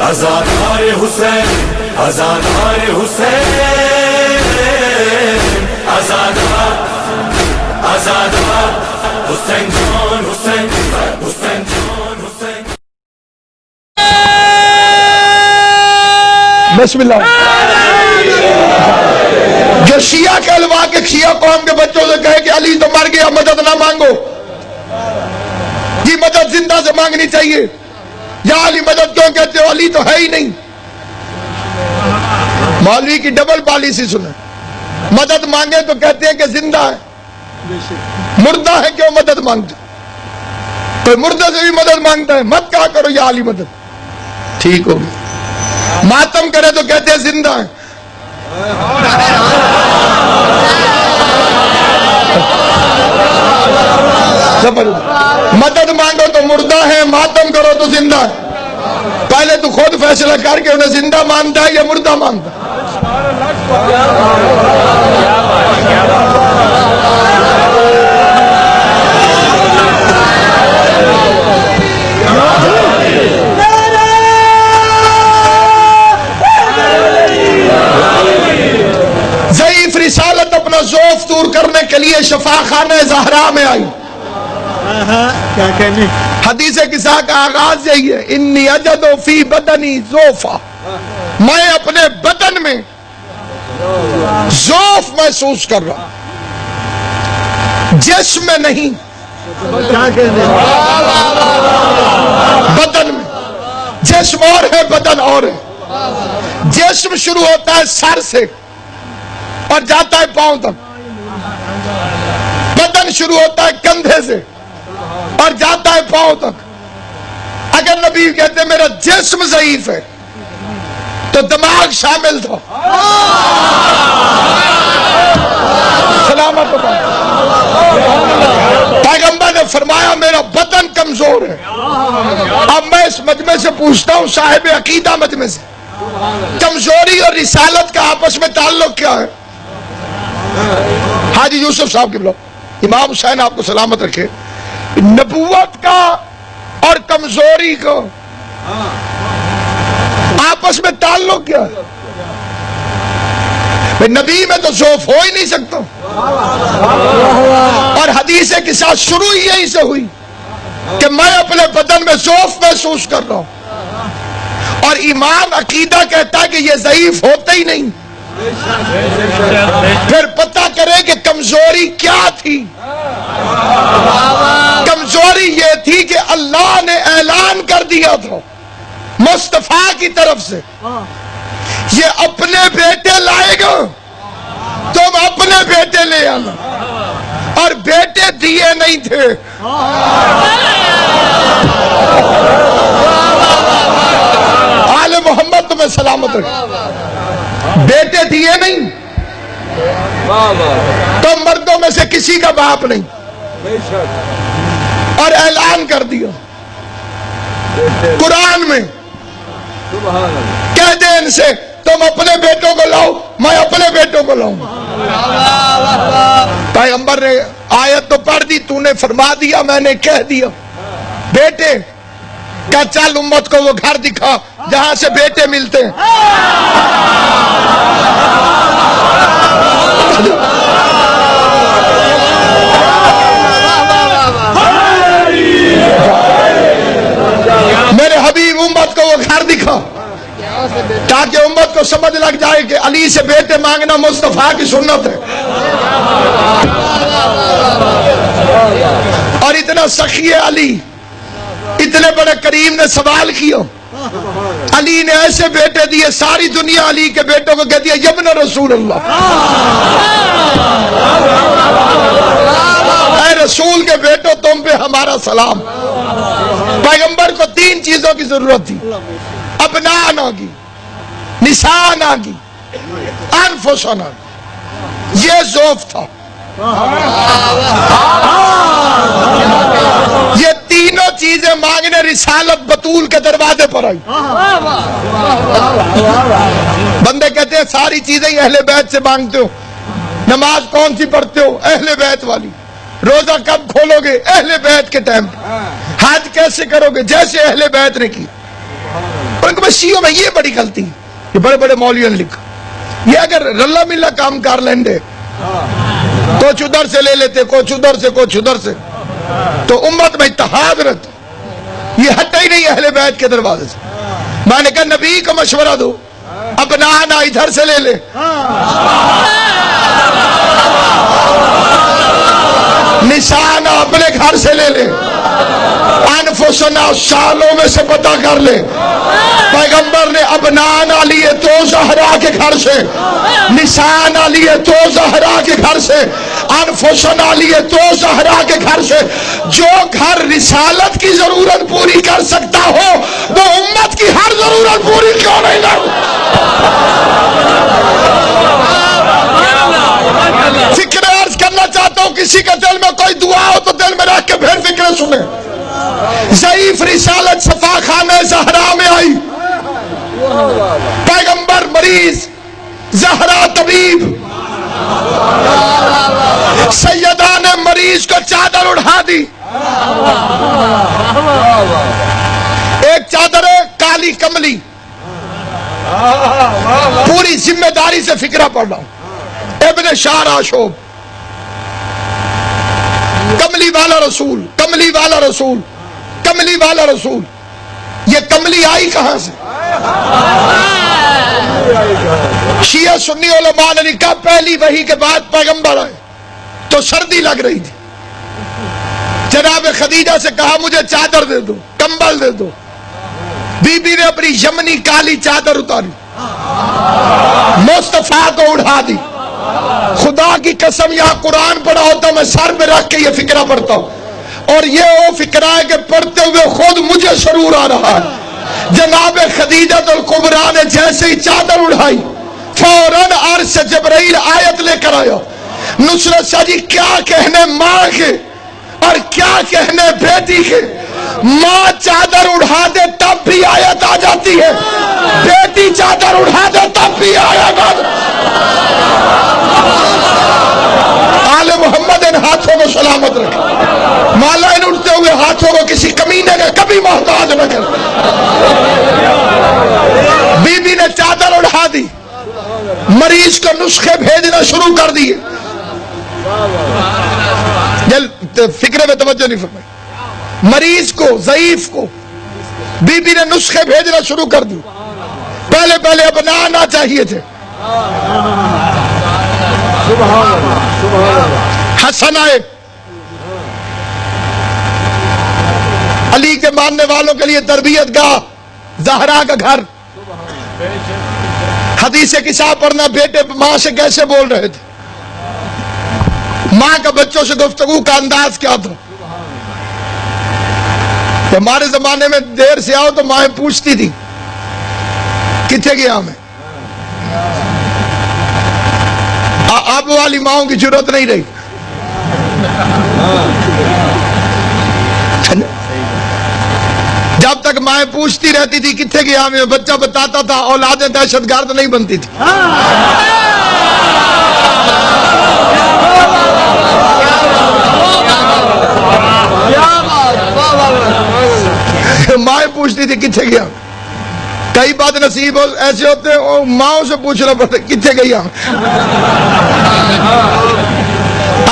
آزادار حسین آزادار حسین آزادار آزادار حسین جان حسین حسین جان حسین. بسم اللہ. جو شیعہ کہلوا کے شیعہ قوم کے بچوں سے کہے کہ علی تو مر گیا مدد نہ مانگو، یہ مدد زندہ سے مانگنی چاہیے. یا علی مدد کیوں کہتے ہو، علی تو ہے ہی نہیں. مولوی کی ڈبل پالیسی سنیں، مدد مانگے تو کہتے ہیں کہ زندہ ہے، مردہ ہے کیوں مدد مانگتے. کوئی مردہ سے بھی مدد مانگتا ہے، مت کہا کرو یا علی مدد. ٹھیک ہوگی. ماتم کرے تو کہتے ہیں زندہ ہے. مدد مانگو تو مردہ ہے، ماتم کرو تو زندہ ہے. پہلے تو خود فیصلہ کر کے انہیں زندہ مانتا ہے یا مردہ مانتا ہے. ضعیف رسالت اپنا ذوف دور کرنے کے لیے شفاخانہ زہرا میں آئی. حدیث قصہ کا آغاز یہی ہے، انی اجد فی بدنی ذوفا، میں اپنے بدن میں ذوف محسوس کر رہا، جسم میں نہیں، بدن میں. جسم اور ہے، بدن اور ہے. جسم شروع ہوتا ہے سر سے اور جاتا ہے پاؤں تک. بدن شروع ہوتا ہے کندھے سے اور جاتا ہے پاؤں تک. اگر نبی کہتے میرا جسم ضعیف ہے تو دماغ شامل تھا. سلامت ہو. پیغمبر نے فرمایا میرا بدن کمزور ہے. اب میں اس مجمع سے پوچھتا ہوں، صاحب عقیدہ مجمع سے، کمزوری اور رسالت کا آپس میں تعلق کیا ہے؟ حاجی یوسف صاحب کی بلاؤ. امام حسین آپ کو سلامت رکھے. نبوت کا اور کمزوری کا آپس میں تعلق کیا ہے؟ نبی میں تو ذوف ہو ہی نہیں سکتا. اور حدیث کے ساتھ شروع ہی یہی سے ہوئی کہ میں اپنے بدن میں ذوف محسوس کر رہا ہوں. اور ایمان عقیدہ کہتا ہے کہ یہ ضعیف ہوتے ہی نہیں. پھر پتہ کرے کہ کمزوری کیا تھی. کمزوری یہ تھی کہ اللہ نے اعلان کر دیا تھا مصطفیٰ کی طرف سے، یہ اپنے بیٹے لائے گا، تم اپنے بیٹے لے آنا. اور بیٹے دیے نہیں تھے. آل محمد تمہیں سلامت رکھے. بیٹے دیے نہیں، تو مردوں میں سے کسی کا باپ نہیں. اور اعلان کر دیا قرآن میں، کہہ دے ان سے تم اپنے بیٹوں کو لاؤ، میں اپنے بیٹوں کو لاؤں. پیغمبر نے آیت تو پڑھ دی، تو نے فرما دیا، میں نے کہہ دیا. بیٹے کیا چل امت کو وہ گھر دکھا جہاں سے بیٹے ملتے ہیں. میرے حبیب امت کو وہ گھر دکھا تاکہ امت کو سمجھ لگ جائے کہ علی سے بیٹے مانگنا مصطفیٰ کی سنت ہے. اور اتنا سخی علی، اتنے بڑے کریم نے سوال کیا. علی نے ایسے بیٹے دیے، ساری دنیا علی کے بیٹوں کو کہہ دیا یبن رسول اللہ، اے رسول کے بیٹوں تم پہ ہمارا سلام. پیغمبر کو 3 چیزوں کی ضرورت تھی، ابناء کی، نساء کی، انفسنا. یہ ذوف تھا. یہ تینوں چیزیں مانگنے رسالت بطول کے دروازے پر آئی. بندے کہتے ہیں ساری چیزیں ہی اہل بیت سے مانگتے ہو. نماز کون سی پڑھتے ہو؟ اہل بیت والی. روزہ کب کھولو گے؟ اہل بیت کے ٹائم. حج کیسے کرو گے؟ جیسے اہل بیت نے کی. ان کے شیعوں میں یہ بڑی غلطی ہے، یہ بڑے بڑے مولویوں نے لکھا، یہ اگر رلا ملا کام کر لیندے، کچھ ادھر سے لے لیتے، کچھ ادھر سے کچھ ادھر سے، تو امت میں اتحاد رہتا. یہ ہٹا ہی نہیں اہل بیت کے دروازے سے. میں نے کہا نبی کو مشورہ دو، اپنا آنا ادھر سے لے لے، نشانہ اپنے گھر سے لے لے، انفسنا سالوں میں سے پتہ کر لے. پیغمبر نے ابنانا لیے تو زہرا کے گھر سے، نشانہ لیے تو زہرا کے گھر سے، انفسنا لیے تو زہرا کے گھر سے. جو گھر رسالت کی ضرورت پوری کر سکتا ہو وہ امت کی ہر ضرورت پوری کیوں نہیں کر. فکر عرض کرنا چاہتا ہوں، کسی کے دل میں کوئی دعا ہو تو دل میں رکھ کے پھر فکر سنیں. ضعیف رسالت صفا خانہ زہرا میں آئی، پیغمبر مریض، زہرا طبیب. سیدہ نے مریض کو چادر اڑا دی. ایک چادر ہے کالی کملی، پوری ذمہ داری سے فکرہ پڑھ رہا ہوں، ابن شارع شعب، کملی والا رسول، کملی والا رسول، کملی والا رسول. یہ کملی آئی کہاں سے؟ شیعہ سنی علماء نے کہا پہلی وحی کے بعد پیغمبر آئے تو سردی لگ رہی تھی، جناب خدیجہ سے کہا مجھے چادر دے دو، کمبل دے دو. بی بی نے اپنی یمنی کالی چادر اتاری، مصطفیٰ کو اڑا دی. خدا کی قسم یہاں قرآن پڑھا ہوتا میں سر پہ رکھ کے یہ فکرہ پڑھتا ہوں، اور یہ وہ فکرہ ہے کہ پڑھتے ہوئے خود مجھے سرور آ رہا ہے. جناب خدیجہ الکبریٰ نے جیسے ہی چادر اڑائی فوراً عرش سے جبرائیل آیت لے کر آیا. نصرت شاہ جی کیا کہنے ماں کے اور کیا کہنے بیٹی کے. ماں چادر اڑا دے تب بھی آیت آ جاتی ہے، بیٹی چادر اڑا دے تب بھی آیت آ جاتی ہے. آل محمد ان ہاتھوں کو سلامت رکھے، مولا ان اٹھتے ہوئے ہاتھوں کو کسی کمینے کا کبھی محتاج نہ کر. بی بی نے چادر اڑا دی، مریض کو نسخے بھیجنا شروع کر دیے. فکرے میں توجہ نہیں فرمائی. مریض کو، ضعیف کو بی بی نے نسخے بھیجنا شروع کر دی. پہلے پہلے اپنانا چاہیے تھے. حسن آئے، علی کے ماننے والوں کے لیے تربیت گاہ، زہرا کا گھر. حدیث کتاب پڑھنا، بیٹے ماں سے کیسے بول رہے تھے، ماں کا بچوں سے گفتگو کا انداز کیا تھا. ہمارے زمانے میں دیر سے آؤ تو مائیں پوچھتی تھی کتنے گیا میں. اب والی ماؤں کی ضرورت نہیں رہی. جب تک مائیں پوچھتی رہتی تھی کتنے گیا میں، بچہ بتاتا تھا، اولادیں دہشت گرد نہیں بنتی تھی. مائیں پوچھتی تھی کتنے گیا. کئی بات نصیب ایسے ہوتے ہیں ماؤں سے پوچھنا پڑتا کتنے گیا.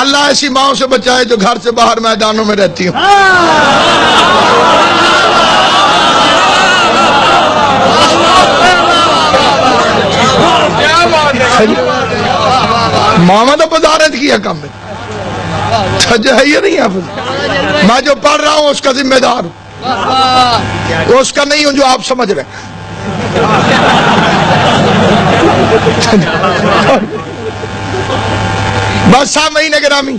اللہ ایسی ماؤں سے بچائے جو گھر سے باہر میدانوں میں رہتی ہوں. ماما تو پدارت کیا کام میں یہ نہیں ہے. میں جو پڑھ رہا ہوں اس کا ذمہ دار ہوں، اس کا نہیں ہوں جو آپ سمجھ رہے ہیں. بس سامعین گرامی،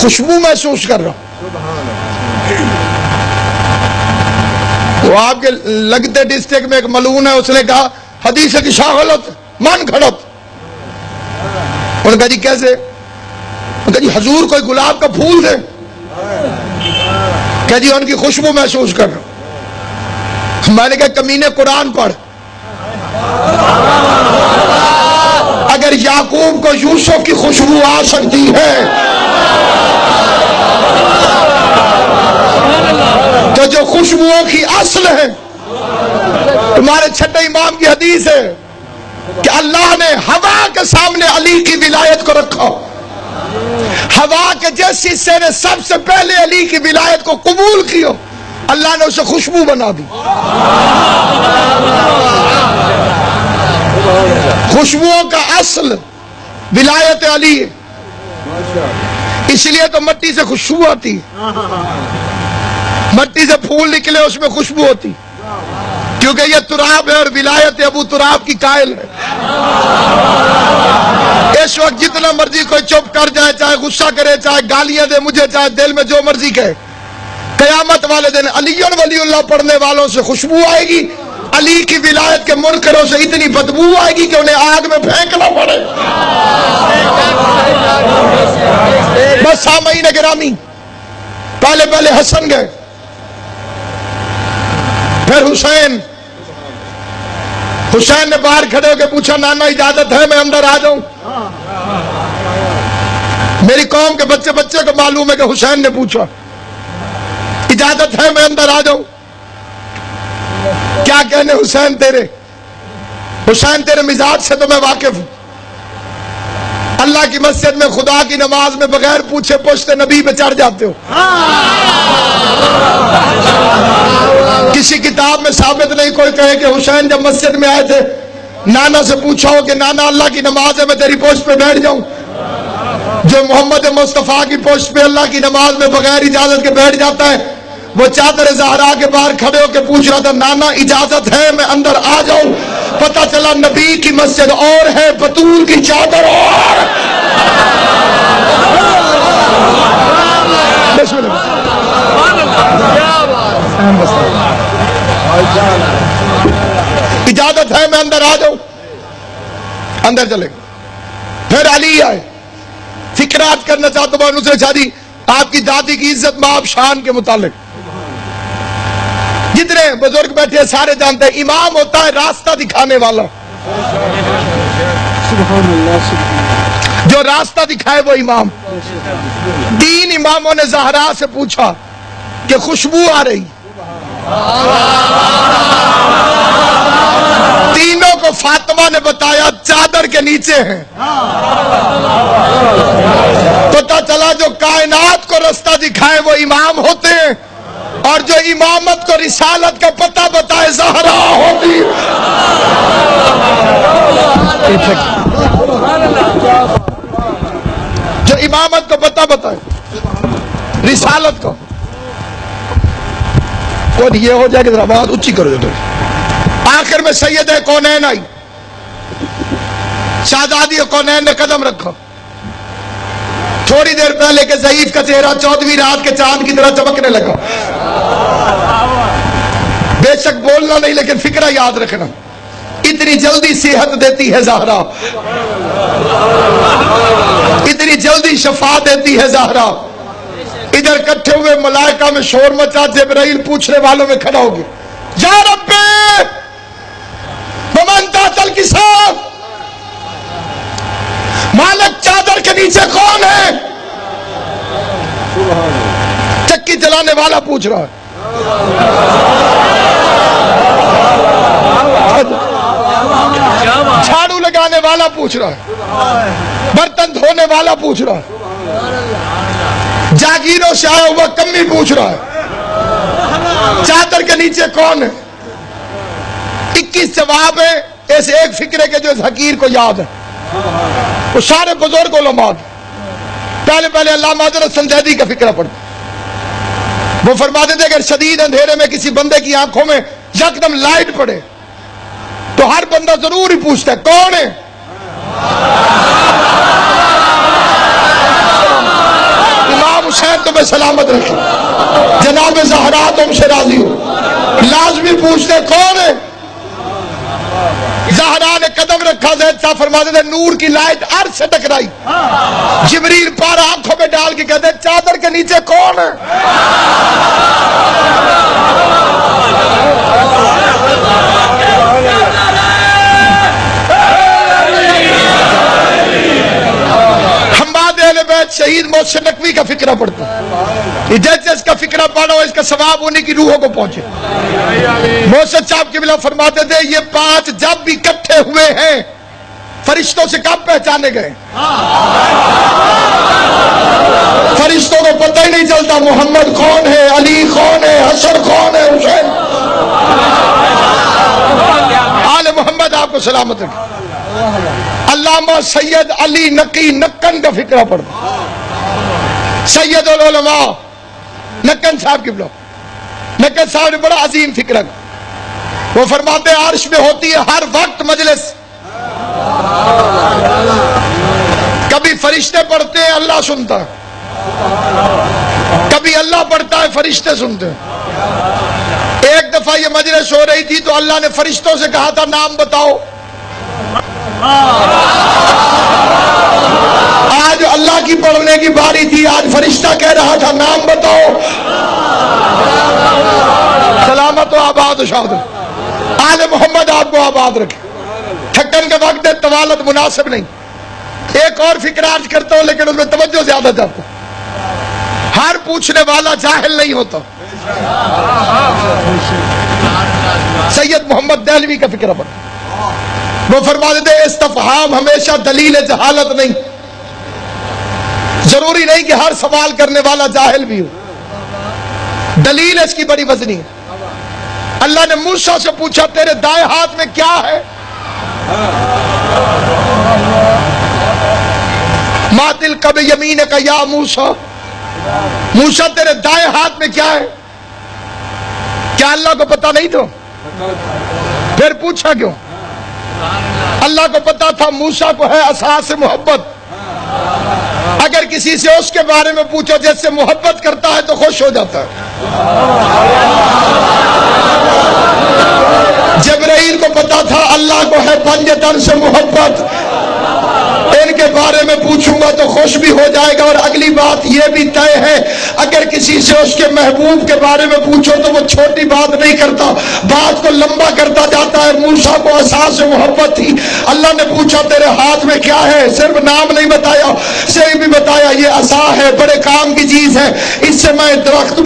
خوشبو محسوس کر رہا ہوں. وہ آپ کے لگتے ڈسٹرکٹ میں ایک ملعون ہے، اس نے کہا حدیث کی شاہ غلط من گھڑت. انہوں نے کہا جی کیسے؟ انہوں نے کہا جی حضور کوئی گلاب کا پھول دے. کہ جی ان کی خوشبو محسوس کر رہا ہوں. میں نے کہا کمینے قرآن پڑھ. اگر یعقوب کو یوسف کی خوشبو آ سکتی ہے تو جو خوشبوؤں کی اصل ہے، تمہارے چھٹے امام کی حدیث ہے کہ اللہ نے ہوا کے سامنے علی کی ولایت کو رکھا، ہوا کے جس حصے نے سب سے پہلے علی کی ولایت کو قبول کیا، اللہ نے اسے خوشبو بنا دی۔ خوشبوؤں کا اصل ولایت علی ہے، اس لیے تو مٹی سے خوشبو آتی ہے، مٹی سے پھول نکلے اس میں خوشبو ہوتی، کیونکہ یہ تراب ہے اور ولایت ابو تراب کی قائل ہے۔ اس وقت جتنا مرضی کوئی چپ کر جائے، چاہے غصہ کرے، چاہے گالیاں دے مجھے، چاہے دل میں جو مرضی کہے، قیامت والے دن علی ولی اللہ پڑھنے والوں سے خوشبو آئے گی، علی کی ولایت کے منکروں سے اتنی بدبو آئے گی کہ انہیں آگ میں پھینکنا پڑے۔ بس سامعین گرامی، پہلے حسن گئے، پھر حسین نے باہر کھڑے ہو کے پوچھا، نانا اجازت ہے میں اندر آ جاؤں؟ میری قوم کے بچے کو معلوم ہے کہ حسین نے پوچھا، اجازت ہے میں اندر آ جاؤں؟ کیا کہنے حسین تیرے مزاج سے تو میں واقف ہوں، اللہ کی مسجد میں خدا کی نماز میں بغیر پوچھے پوچھتے نبی پہ چڑھ جاتے ہو۔ کسی کتاب میں ثابت نہیں کوئی کہے کہ حسین جب مسجد میں آئے تھے نانا سے پوچھا ہو کہ نانا اللہ کی نماز ہے میں تیری پوسٹ پہ بیٹھ جاؤں۔ جو محمد مصطفیٰ کی پوسٹ پہ اللہ کی نماز میں بغیر اجازت کے بیٹھ جاتا ہے، وہ چادر زہرا کے باہر کھڑے ہو کے پوچھ رہا تھا، نانا اجازت ہے میں اندر آ جاؤں؟ پتہ چلا نبی کی مسجد اور ہے، بطول کی چادر اور۔ بسم اللہ، اجازت ہے میں اندر آ جاؤں؟ اندر چلے گئے۔ پھر علی آئے، فکرات کرنا چاہتا ہوں نصرت شاہ جی، آپ کی دادی کی عزت مآب شان کے متعلق جتنے بزرگ بیٹھے ہیں سارے جانتے ہیں، امام ہوتا ہے راستہ دکھانے والا، جو راستہ دکھائے وہ امام۔ 3 اماموں نے زہرا سے پوچھا کہ خوشبو آ رہی، تینوں کو فاطمہ نے بتایا چادر کے نیچے ہیں۔ پتہ چلا جو کائنات کو راستہ دکھائے وہ امام ہوتے ہیں، اور جو امامت کو رسالت کا پتہ بتائے زہرا ہوتی۔ جو امامت کو پتہ بتائے رسالت کو، کون یہ ہو جائے کہ ذرا بات اونچی کرو جو۔ آخر میں سید کونین آئی، شہزادی کونین نے قدم رکھا، تھوڑی دیر پہلے کہ ضعیف کا چہرہ 14ویں رات کے چاند کی طرح چمکنے لگا۔ بے شک بولنا نہیں لیکن فکرہ یاد رکھنا، اتنی جلدی صحت دیتی ہے زہرا، اتنی جلدی شفا دیتی ہے زہرا۔ ادھر کٹھے ہوئے ملائکہ میں شور مچا، جبرائیل پوچھنے والوں میں کھڑا ہو گیا، یا رب ومن تحت الکساء، مالک چادر کے نیچے کون ہے؟ چکی چلانے والا پوچھ رہا ہے، جھاڑو لگانے والا پوچھ رہا ہے، برتن دھونے والا پوچھ رہا ہے، جاگیروں سے آیا ہوا کمی پوچھ رہا ہے، چادر کے نیچے کون ہے؟ 21 جواب ہے اس ایک فکرے کے جو اس حقیر کو یاد ہے۔ وہ سارے بزرگ علماء پہلے علامہ حضرت سنجیدی کا فکرہ پڑھتے، وہ فرماتے تھے کہ شدید اندھیرے میں کسی بندے کی آنکھوں میں یکدم لائٹ پڑے تو ہر بندہ ضرور ہی پوچھتا ہے کون ہے؟ امام حسین تمہیں سلامت رکھے، جناب زہرا تم سے راضی ہو، لازمی پوچھتے کون ہے؟ زہرا نے قدم رکھا، زید صاحب فرماتے تھے نور کی لائٹ عرش سے ٹکرائی، جبریل پارا آنکھوں میں ڈال کے کہتے چادر کے نیچے کون ہے؟ حماد اہل بیت شہید محسن نقوی کا فکرہ پڑھتا، جیسے اس کا فکرہ پڑھو اس کا ثواب انہیں کی روحوں کو پہنچے. محسن صاحب قبلہ فرماتے تھے یہ 5 جب بھی اکٹھے ہوئے ہیں فرشتوں سے کب پہچانے گئے؟ فرشتوں کو پتہ ہی نہیں چلتا محمد کون ہے، علی کون ہے، حسن کون ہے، حسین. آل محمد آپ کو سلامت رکھے. علامہ سید علی نقی نکن کا فکرہ پڑھو. سید العلماء نکن صاحب کی بلو. نکن صاحب نے بڑا عظیم فکرہ. وہ فرماتے ہیں عرش میں ہوتی ہے ہر وقت مجلس. کبھی فرشتے پڑھتے ہیں اللہ سنتا ہے، کبھی اللہ پڑھتا ہے فرشتے سنتے ہیں. ایک دفعہ یہ مجلس ہو رہی تھی تو اللہ نے فرشتوں سے کہا تھا نام بتاؤ. آج اللہ کی پڑھنے کی باری تھی، آج فرشتہ کہہ رہا تھا نام بتاؤ. سلامت و آباد و شاد. آل محمد آپ کو آباد رکھے. تھکن کے وقت ہے، طوالت مناسب نہیں. ایک اور فکر عرض کرتا ہوں لیکن اس میں توجہ زیادہ چاہتا ہوں. ہر پوچھنے والا جاہل نہیں ہوتا. سید محمد دہلوی کا فکر پر وہ فرما دیتے ہیں استفہام ہمیشہ دلیل جہالت نہیں. ضروری نہیں کہ ہر سوال کرنے والا جاہل بھی ہو. دلیل اس کی بڑی وزنی ہے. اللہ نے موسیٰ سے پوچھا تیرے دائیں ہاتھ میں کیا ہے؟ ما تلک بیمینک یا موسیٰ. موسیٰ تیرے دائیں ہاتھ میں کیا ہے؟ کیا اللہ کو پتا نہیں تو پھر پوچھا کیوں؟ اللہ کو پتا تھا موسیٰ کو ہے اساس محبت. اگر کسی سے اس کے بارے میں پوچھو جس سے محبت کرتا ہے تو خوش ہو جاتا ہے. جبرائیل کو پتا تھا اللہ کو ہے پنجتن سے محبت. ان کے بارے میں پوچھوں گا تو خوش بھی ہو جائے گا. اور اگلی بات یہ بھی طے ہے اگر کسی سے اس کے محبوب کے بارے میں پوچھو تو وہ چھوٹی بات نہیں کرتا، بات کو لمبا کرتا جاتا ہے. موسیٰ کو اساس سے محبت تھی. اللہ نے پوچھا تیرے ہاتھ میں کیا ہے؟ صرف نام نہیں بتایا، صحیح بھی بتایا یہ عصا ہے، بڑے کام کی چیز ہے. اس سے میں درخت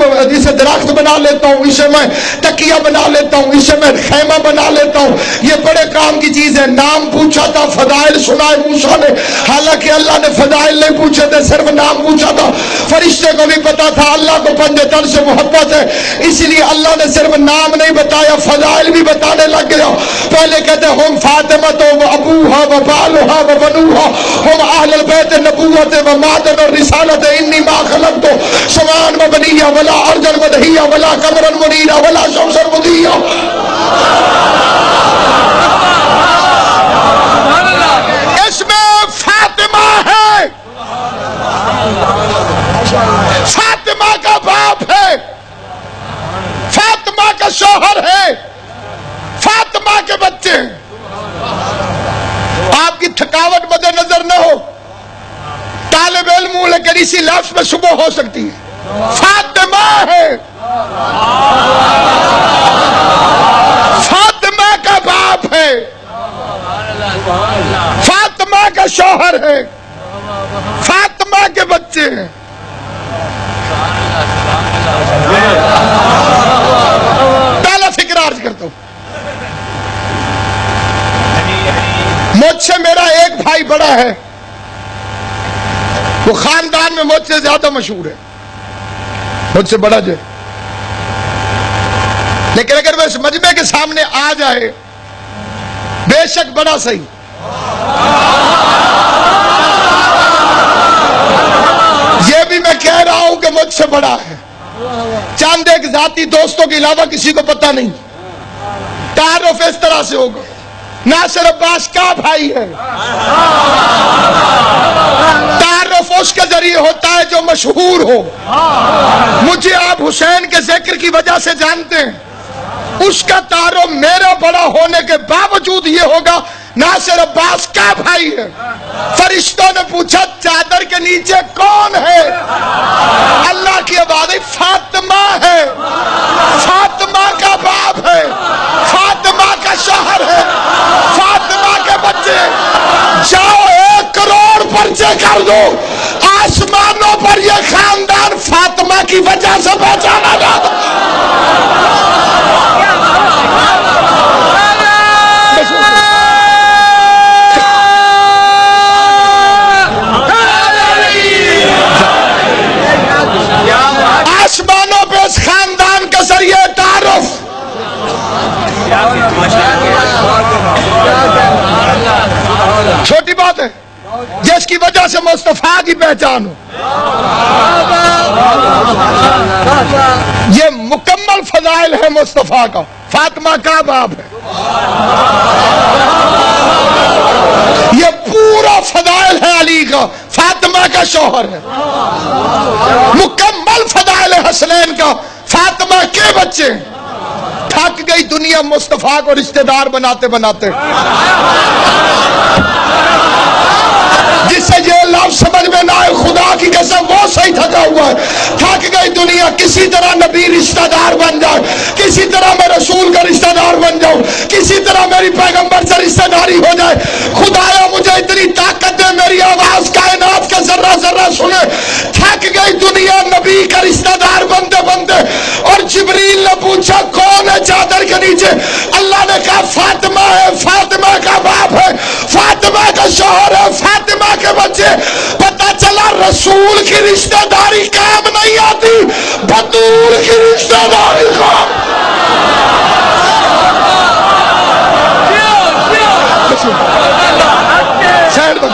بنا لیتا ہوں، اسے میں تکیہ بنا لیتا ہوں، اسے میں خیمہ بنا لیتا ہوں. یہ بڑے کام کی چیز ہے. نام پوچھا تھا، فضائل سنائے موسیٰ نے. حالانکہ اللہ نے فضائل نہیں پوچھے تھے، صرف نام پوچھا تھا. فرشتے کو بھی پتا تھا اللہ کو پنجتن سے محبت ہے، اس لیے اللہ نے صرف نام نہیں بتایا، فضائل بھی بتانے لگ گیا. پہلے کہتے ہم فاطمہ و ابوہا و بالہا و بنوہا ہم اہل البیت نبوت و مادن الرسالت انی ما خلقت سماء و بنیہ ولا ارضا مدحیہ ولا قمرا منیرا ولا شمسا مضیہ. اس میں فاطمہ ہے، فاطمہ کا باپ ہے، فاطمہ کا شوہر ہے، فاطمہ کے بچے ہیں. آپ کی تھکاوٹ مد نظر نہ ہو، طالب علم ہوں لیکن اسی لفظ میں صبح ہو سکتی ہے. فاطمہ ہے، فاطمہ کا باپ ہے، فاطمہ کا شوہر ہے، فاطمہ کے بچے ہیں. پہلا فکر عرض کرتا ہوں. مجھ سے میرا ایک بھائی بڑا ہے، وہ خاندان میں مجھ سے زیادہ مشہور ہے، مجھ سے بڑا جو ہے. لیکن اگر وہ اس مجمع کے سامنے آ جائے بے شک بڑا صحیح، یہ بھی میں کہہ رہا ہوں کہ مجھ سے بڑا ہے. چاند ایک ذاتی دوستوں کے علاوہ کسی کو پتہ نہیں. تعارف اس طرح سے ہوگا ناصر عباس کا بھائی ہے. تعارف اس کے ذریعے ہوتا ہے جو مشہور ہو. مجھے آپ حسین کے ذکر کی وجہ سے جانتے ہیں، اس کا تعارف میرا بڑا ہونے کے باوجود یہ ہوگا ناصر عباس کا بھائی ہے. فرشتوں نے پوچھا چادر کے نیچے کون ہے؟ اللہ کی آواز ہے فاطمہ ہے. فاطمہ کا باپ ہے، فاطمہ کا شوہر ہے، فاطمہ کے بچے. جاؤ 1 کروڑ پرچے کر دو، آسمانوں پر یہ خاندان فاطمہ کی وجہ سے پہچانا جاتا آسمانوں پہ اس خاندان کے ذریعے تعارف، چھوٹی بات ہے جس کی وجہ سے مصطفیٰ کی پہچان ہو. یہ مکمل فضائل ہے مصطفیٰ کا. فاطمہ کا باپ ہے، یہ پورا فضائل ہے علی کا. فاطمہ کا شوہر ہے، مکمل فضائل ہے حسنین کا. فاطمہ کے بچے. تھک گئی دنیا مصطفیٰ کو رشتہ دار بناتے بناتے. جس سے یہ لفظ سمجھ میں نہ آئے خدا کی قسم وہ صحیح تھکا ہوا ہے. تھک گئی دنیا کسی طرح نبی رشتہ دار بن جائے، کسی طرح میں رسول کا رشتہ دار بن جاؤں، کسی طرح میری پیغمبر سے رشتہ داری ہو جائے. خدایا مجھے اتنی طاقت دے میری آواز کائنات کا ذرہ ذرہ سنے. تھک گئی دنیا نبی کا رشتہ دار بنتے بنتے. اور جبریل نے پوچھا کون ہے چادر کے نیچے؟ اللہ نے کہا فاطمہ ہے. فاطمہ کا باپ ہے، فاطمہ کا شوہر ہے، فاطمہ کے بچے. پتا چلا رسول کی رشتہ داری کام نہیں آتی، بطول کی رشتہ داری کام. سائڈ پر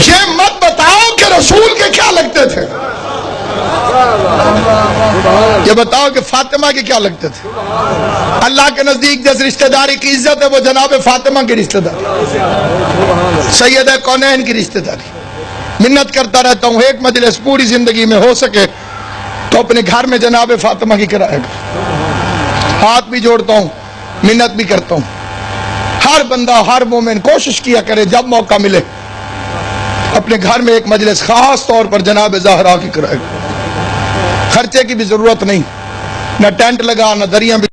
یہ مت بتاؤ کہ رسول کے کیا لگتے تھے، یہ بتاؤ کہ فاطمہ کے کیا لگتے تھے. اللہ کے نزدیک جس رشتہ داری کی عزت ہے وہ جناب فاطمہ کی رشتہ داری، سید کونین کی رشتہ داری. منت کرتا رہتا ہوں ایک مجلس پوری زندگی میں ہو سکے تو اپنے گھر میں جناب فاطمہ کی کرائے گا. ہاتھ بھی جوڑتا ہوں، منت بھی کرتا ہوں. ہر بندہ ہر مومن کوشش کیا کرے جب موقع ملے اپنے گھر میں ایک مجلس خاص طور پر جناب زہرا کی کرائے گا. خرچے کی بھی ضرورت نہیں، نہ ٹینٹ لگا نہ دریاں بھی